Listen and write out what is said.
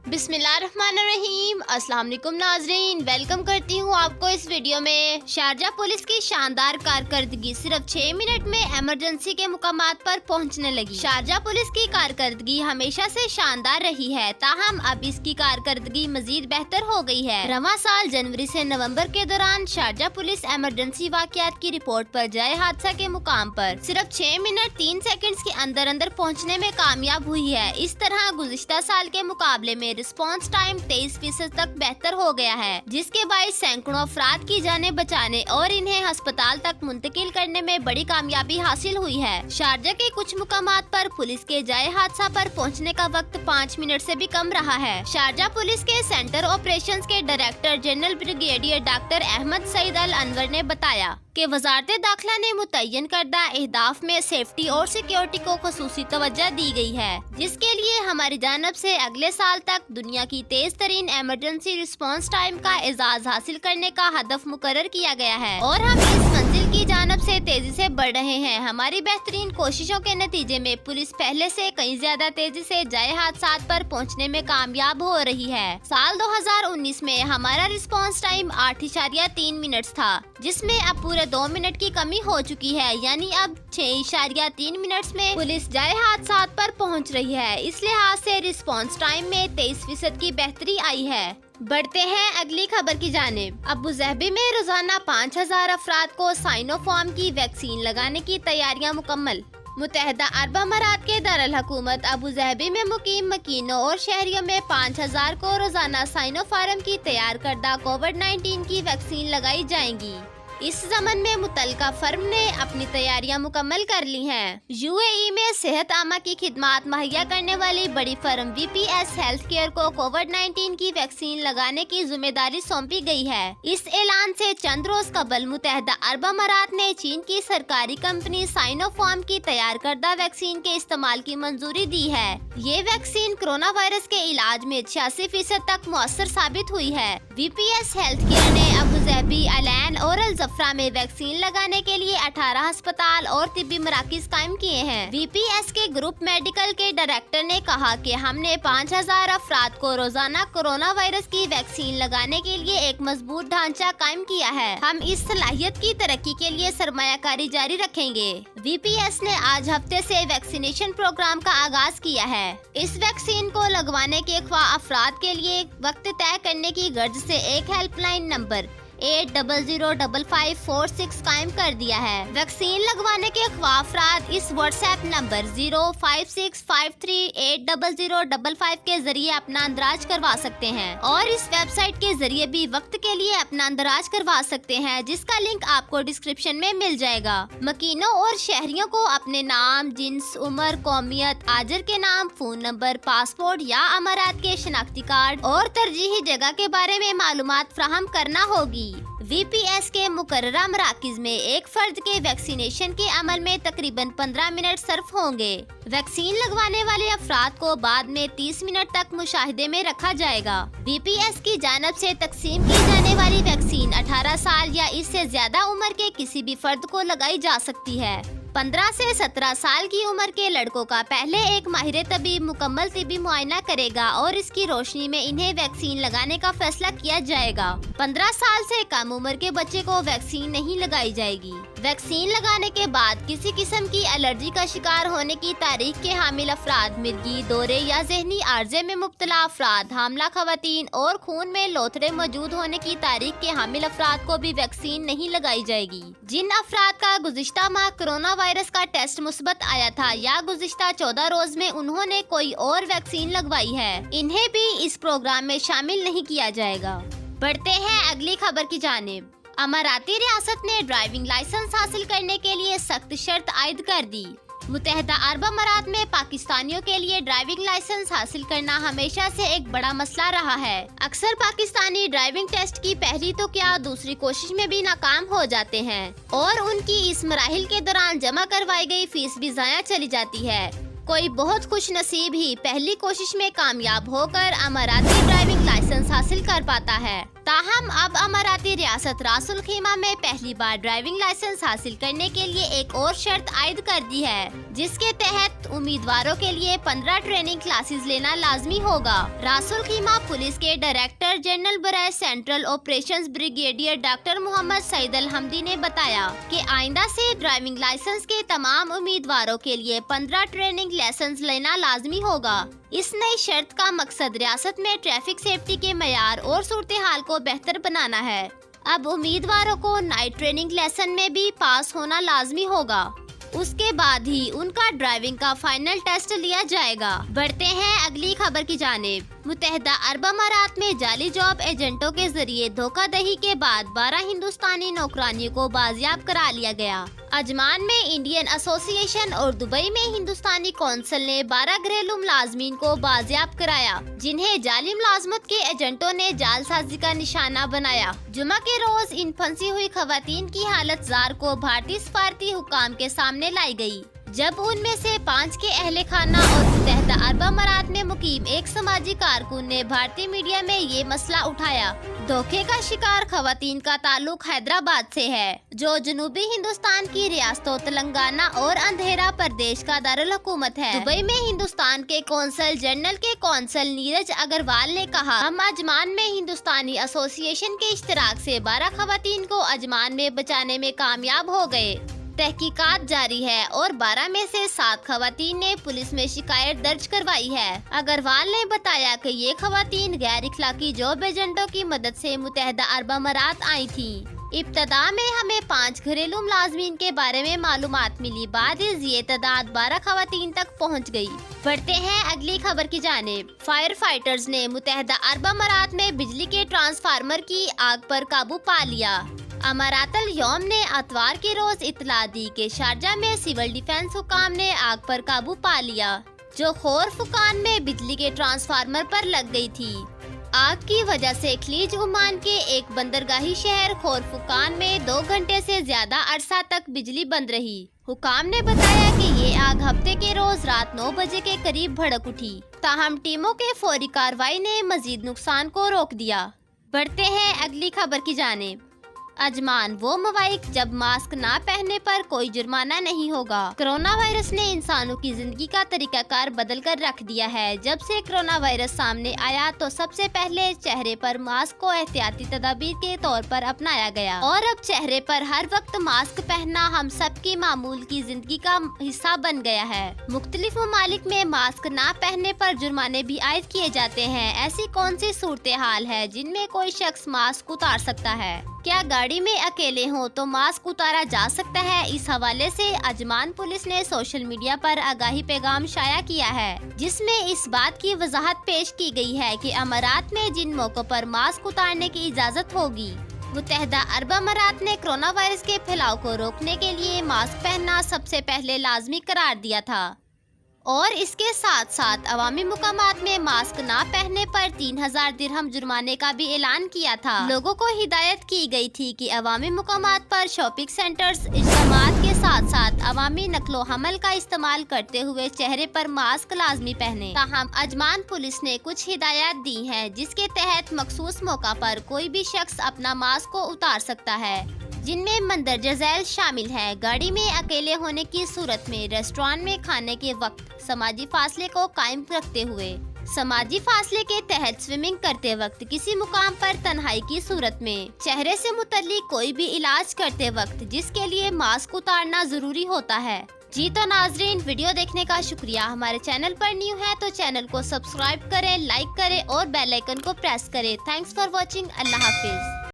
बिस्मिल्लाहिर्रहमानिर्रहीम। अस्सलाम वालेकुम नाज़रीन, वेलकम करती हूँ आपको इस वीडियो में। शारजा पुलिस की शानदार कारकर्दगी सिर्फ 6 मिनट में इमरजेंसी के मुकामात पर पहुँचने लगी। शारजा पुलिस की कारकर्दगी हमेशा से शानदार रही है, ताहम अब इसकी कारकर्दगी मजीद बेहतर हो गई है। रवां साल जनवरी से नवंबर के दौरान शारजा पुलिस इमरजेंसी वाक़यात की रिपोर्ट पर जाए हादसा के मुकाम पर सिर्फ 6 मिनट 3 सेकंड्स के अंदर पहुँचने में कामयाब हुई है। इस तरह गुज़िश्ता साल के मुकाबले में रिस्पांस टाइम 23% तक बेहतर हो गया है, जिसके बाइस सैकड़ों अफराद की जानें बचाने और इन्हें अस्पताल तक मुंतकिल करने में बड़ी कामयाबी हासिल हुई है। शारजा के कुछ मुकामात पर पुलिस के जाए हादसा पर पहुंचने का वक्त 5 मिनट से भी कम रहा है। शारजा पुलिस के सेंटर ऑपरेशंस के director general brigadier doctor Ahmed Saeed Al Anwar ने बताया कि वजारत दाखिला ने मुतय्यन करदा अहदाफ में सेफ्टी और सिक्योरिटी को खुसूसी तवज्जो दी गई है, जिसके लिए हमारी जानब से अगले साल तक दुनिया की तेज तरीन इमरजेंसी रिस्पांस टाइम का एजाज हासिल करने का हदफ मुकर्रर किया गया है और हम इस मंजिल की जानब से तेजी से बढ़ रहे हैं। हमारी बेहतरीन कोशिशों के नतीजे में पुलिस पहले से कहीं ज्यादा तेजी से जाए हादसा पर पहुंचने में कामयाब हो रही है। साल 2019 में हमारा रिस्पांस टाइम 8.3 मिनट था, जिसमें अब पूरे 2 मिनट की कमी हो चुकी है, यानी अब 6.3 मिनट में पुलिस जाए हादसा पर पहुंच रही है। इस लिहाज से रिस्पांस टाइम में 23% की बेहतरी आई है। बढ़ते हैं अगली खबर की जानिब। अबूज़हबी में रोजाना 5000 अफराद को साइनोफार्म की वैक्सीन लगाने की तैयारियां मुकम्मल। मुत्तहिदा अरब अमारात के दारुल हुकूमत अबूज़हबी में मुकीम मकीनों और शहरियों में 5000 को रोजाना साइनोफार्म की तैयार करदा कोविड-19 की वैक्सीन लगाई जाएंगी। इस ज़मन में मुतल्लिका फर्म ने अपनी तैयारियां मुकम्मल कर ली हैं। यूएई में सेहत आमा की खिदमात मुहैया करने वाली बड़ी फर्म वीपीएस हेल्थ केयर को कोविड-19 की वैक्सीन लगाने की जिम्मेदारी सौंपी गई है। इस ऐलान से चंद रोज कबल मुत्तहिदा अरब अमारात ने चीन की सरकारी कंपनी साइनोफार्म की तैयार करदा वैक्सीन के इस्तेमाल की मंजूरी दी है। ये वैक्सीन कोरोना वायरस के इलाज में 86% तक मुअस्सर साबित हुई है। वीपीएस हेल्थ केयर ने अबूज़हबी, अलैन और अल जफरा में वैक्सीन लगाने के लिए 18 अस्पताल और तिब्बी मराकिज कायम किए हैं। वीपीएस के ग्रुप मेडिकल के डायरेक्टर ने कहा कि हमने 5000 अफराद को रोजाना कोरोना वायरस की वैक्सीन लगाने के लिए एक मजबूत ढांचा कायम किया है। हम इस सलाहियत की तरक्की के लिए सरमायाकारी जारी रखेंगे। वीपीएस ने आज हफ्ते से वैक्सीनेशन प्रोग्राम का आगाज किया है। इस वैक्सीन को लगवाने के ख्वाह अफराद के लिए वक्त तय करने की गर्ज से एक हेल्पलाइन नंबर 800546 कायम कर दिया है। वैक्सीन लगवाने के ख्वाह अफराद इस व्हाट्सएप नंबर 0565380055 के जरिए अपना अंदराज करवा सकते हैं और इस वेबसाइट के जरिए भी वक्त के लिए अपना अंदराज करवा सकते हैं, जिसका लिंक आपको डिस्क्रिप्शन में मिल जाएगा। मकीनों और शहरियों को अपने नाम, जिन्स, उम्र, कौमियत, आजर के नाम, फोन नंबर, पासपोर्ट या अमारात के शनाख्ती कार्ड और तरजीही जगह के बारे में मालूमात फराहम करना होगी। वीपीएस के मुकर्ररा मराकिज में एक फर्द के वैक्सीनेशन के अमल में तकरीबन 15 मिनट सर्फ होंगे। वैक्सीन लगवाने वाले अफराद को बाद में 30 मिनट तक मुशाहिदे में रखा जाएगा। वीपीएस की जानब से तकसीम की जाने वाली वैक्सीन 18 साल या इससे ज्यादा उम्र के किसी भी फर्द को लगाई जा सकती है। 15 से 17 साल की उम्र के लड़कों का पहले एक माहिर तबीब मुकम्मल तिबी मुआयना करेगा और इसकी रोशनी में इन्हें वैक्सीन लगाने का फैसला किया जाएगा। 15 साल से कम उम्र के बच्चे को वैक्सीन नहीं लगाई जाएगी। वैक्सीन लगाने के बाद किसी किस्म की एलर्जी का शिकार होने की तारीख के हामिल अफराद, मिर्गी, दौरे या ज़हनी आर्जे में मुब्तला अफराद, हामला खवातीन और खून में लोथड़े मौजूद होने की तारीख के हामिल अफराद को भी वैक्सीन नहीं लगाई जाएगी। जिन अफराद का गुज़िश्ता माह कोरोना वायरस का टेस्ट मुस्बत आया था या गुज़िश्ता 14 रोज में उन्होंने कोई और वैक्सीन लगवाई है, इन्हें भी इस प्रोग्राम में शामिल नहीं किया जाएगा। बढ़ते हैं अगली खबर की जानिब। अमाराती रियासत ने ड्राइविंग लाइसेंस हासिल करने के लिए सख्त शर्त आयद कर दी। मुत्तहिदा अरब अमारात में पाकिस्तानियों के लिए ड्राइविंग लाइसेंस हासिल करना हमेशा से एक बड़ा मसला रहा है। अक्सर पाकिस्तानी ड्राइविंग टेस्ट की पहली तो क्या दूसरी कोशिश में भी नाकाम हो जाते हैं और उनकी इस मराहिल के दौरान जमा करवाई गई फीस भी ज़ाया चली जाती है। कोई बहुत खुश नसीब ही पहली कोशिश में कामयाब होकर अमाराती ड्राइविंग लाइसेंस हासिल कर पाता है। ताहम अब अमाराती रियासत रासुल खीमा में पहली बार ड्राइविंग लाइसेंस हासिल करने के लिए एक और शर्त आयद कर दी है, जिसके तहत उम्मीदवारों के लिए 15 ट्रेनिंग क्लासेस लेना लाजमी होगा। रासुल खीमा पुलिस के डायरेक्टर जनरल बराए central operations brigadier doctor Mohammed Saeed Al Hamdi ने बताया कि आइंदा से ड्राइविंग लाइसेंस के तमाम उम्मीदवारों के लिए 15 ट्रेनिंग लाइसेंस लेना लाजमी होगा। इस नई शर्त का मकसद रियासत में ट्रैफिक सेफ्टी के मयार और सूरत हाल को बेहतर बनाना है। अब उम्मीदवारों को नाइट ट्रेनिंग लेसन में भी पास होना लाजमी होगा। उसके बाद ही उनका ड्राइविंग का फाइनल टेस्ट लिया जाएगा। बढ़ते हैं अगली खबर की जानिब। मुत्तहिदा अरब अमारात में जाली जॉब एजेंटों के जरिए धोखाधड़ी के बाद 12 हिंदुस्तानी नौकरानियों को बाजियाब करा लिया गया। अजमान में इंडियन एसोसिएशन और दुबई में हिंदुस्तानी कौंसिल ने 12 घरेलू मुलाजमीन को बाजियाब कराया, जिन्हें जाली मुलाजमत के एजेंटों ने जालसाजी का निशाना बनाया। जुमा के रोज इन फंसी हुई खवातीन की हालत जार को भारतीय सफारती हुकाम के सामने लाई गई, जब उनमें से 5 के अहले खाना और मुत्तहिदा अरब अमारात में मुकीम एक समाजी कारकुन ने भारतीय मीडिया में ये मसला उठाया। धोखे का शिकार खवातीन का ताल्लुक हैदराबाद से है, जो जनूबी हिंदुस्तान की रियासतों तेलंगाना और अंधेरा प्रदेश का दारुल हुकूमत है। दुबई में हिंदुस्तान के कौंसल जनरल के कौंसल नीरज अग्रवाल ने कहा, हम अजमान में हिंदुस्तानी एसोसिएशन के इश्तराक से 12 खवातीन को अजमान में बचाने में कामयाब हो गए। तहकीकात जारी है और 12 में से 7 खवातीन ने पुलिस में शिकायत दर्ज करवाई है। अग्रवाल ने बताया कि ये खवातीन गैर इखलाकी जॉब एजेंटों की मदद से मुत्तहिदा अरब अमारात आई थीं। इब्तदा में हमें 5 घरेलू मुलाजमीन के बारे में मालूमात मिली, बाद ये तादाद 12 खवातीन तक पहुंच गई। बढ़ते हैं अगली खबर की जानिब। फायर फाइटर्स ने मुत्तहिदा अरब अमारात में बिजली के ट्रांसफार्मर की आग पर काबू पा लिया। अमारातल यौम ने अतवार के रोज इतला दी कि शारजा में सिविल डिफेंस हुकाम ने आग पर काबू पा लिया, जो खोर फुकान में बिजली के ट्रांसफार्मर पर लग गई थी। आग की वजह से खलीज ओमान के एक बंदरगाही शहर खोर फुकान में 2 घंटे से ज्यादा अरसा तक बिजली बंद रही। हुकाम ने बताया कि ये आग हफ्ते के रोज रात 9 बजे के करीब भड़क उठी, ताहम टीमों के फौरी कार्रवाई ने मजीद नुकसान को रोक दिया। बढ़ते हैं अगली खबर की जानिब। अजमान वो मवाइक जब मास्क ना पहनने पर कोई जुर्माना नहीं होगा। कोरोना वायरस ने इंसानों की जिंदगी का तरीकाकार बदल कर रख दिया है। जब से कोरोना वायरस सामने आया तो सबसे पहले चेहरे पर मास्क को एहतियाती तदाबीर के तौर पर अपनाया गया, और अब चेहरे पर हर वक्त मास्क पहनना हम सबकी मामूल की जिंदगी का हिस्सा बन गया है। मुख्तलिफ ममालिक में मास्क ना पहनने पर जुर्माने भी आयद किए जाते हैं। ऐसी कौन सी सूरत हाल है जिनमें कोई शख्स मास्क उतार सकता है? क्या गाड़ी में अकेले हो तो मास्क उतारा जा सकता है? इस हवाले से अजमान पुलिस ने सोशल मीडिया पर आगाही पैगाम शाया किया है, जिसमें इस बात की वजाहत पेश की गई है कि अमारात में जिन मौकों पर मास्क उतारने की इजाजत होगी। मुत्तहिदा अरब अमारात ने कोरोना वायरस के फैलाव को रोकने के लिए मास्क पहनना सबसे पहले लाजमी करार दिया था, और इसके साथ साथ अवामी मुकामात में मास्क ना पहनने पर 3000 दिरहम जुर्माने का भी ऐलान किया था। लोगों को हिदायत की गई थी कि अवामी मुकामात पर शॉपिंग सेंटर्स, इज्तिमात के साथ साथ अवामी नकलो हमल का इस्तेमाल करते हुए चेहरे पर मास्क लाजमी पहने। ताहम अजमान पुलिस ने कुछ हिदायत दी हैं, जिसके तहत मखसूस मौका पर कोई भी शख्स अपना मास्क को उतार सकता है, जिनमें मंदरजा झैल शामिल है। गाड़ी में अकेले होने की सूरत में रेस्टोरेंट में खाने के वक्त समाजी फासले को कायम रखते हुए, समाजी फासले के तहत स्विमिंग करते वक्त, किसी मुकाम पर तन्हाई की सूरत में, चेहरे से मुतल्लिक कोई भी इलाज करते वक्त, जिसके लिए मास्क उतारना जरूरी होता है। जी तो नाजरीन, वीडियो देखने का शुक्रिया। हमारे चैनल पर न्यू है तो चैनल को सब्सक्राइब करें, लाइक करें और बेल आइकन को प्रेस करें। Thanks for watching. Allah Hafiz.